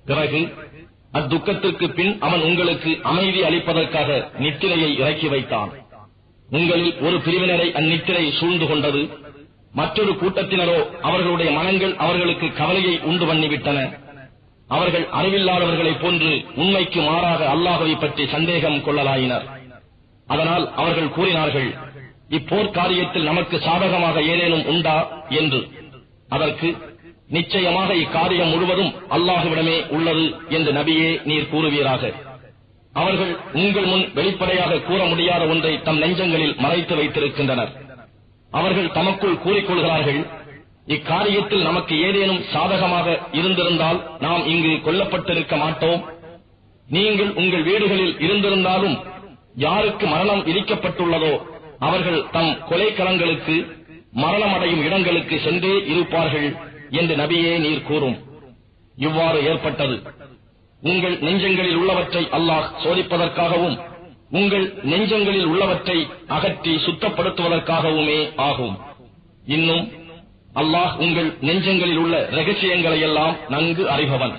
பிறகு அத்துக்கத்திற்கு பின் அவன் உங்களுக்கு அமைதி அளிப்பதற்காக நித்திரையை இறக்கி வைத்தான். உங்களில் ஒரு பிரிவினரை அந்நித்திரை சூழ்ந்து கொண்டது. மற்றொரு கூட்டத்தினரோ அவர்களுடைய மனங்கள் அவர்களுக்கு கவலையை உண்டு பண்ணிவிட்டன. அவர்கள் அறிவில்லாதவர்களைப் போன்று உண்மைக்கு மாறாக அல்லாஹ்வை பற்றி சந்தேகம் கொள்ளலாயினர். அதனால் அவர்கள் கூறினார்கள், இப்போர் காரியத்தில் நமக்கு சாதகமாக ஏதேனும் உண்டா என்று. அதற்கு, நிச்சயமாக இக்காரியம் முழுவதும் அல்லாஹ்விடமே உள்ளது என்று நபியே நீர் கூறுவீராக. அவர்கள் உங்கள் முன் வெளிப்படையாக கூற முடியாத ஒன்றை தம் நெஞ்சங்களில் மறைத்து வைத்திருக்கின்றனர். அவர்கள் தமக்குள் கூறிக்கொள்கிறார்கள், இக்காரியத்தில் நமக்கு ஏதேனும் சாதகமாக இருந்திருந்தால் நாம் இங்கு கொல்லப்பட்டிருக்க மாட்டோம். நீங்கள் உங்கள் வீடுகளில் இருந்திருந்தாலும் யாருக்கு மரணம் விதிக்கப்பட்டுள்ளதோ அவர்கள் தம் கொலைக்களங்களுக்கு மரணம் அடையும் இடங்களுக்கு சென்றே இருப்பார்கள் என்று நபியே நீர் கூறும். இவ்வாறு ஏற்பட்டது உங்கள் நெஞ்சங்களில் உள்ளவற்றை அல்லாஹ் சோதிப்பதற்காகவும் உங்கள் நெஞ்சங்களில் உள்ளவற்றை அகற்றி சுத்தப்படுத்துவதற்காகவுமே ஆகும். இன்னும் அல்லாஹ் உங்கள் நெஞ்சங்களில் உள்ள ரகசியங்களை எல்லாம் நன்கு அறிபவன்.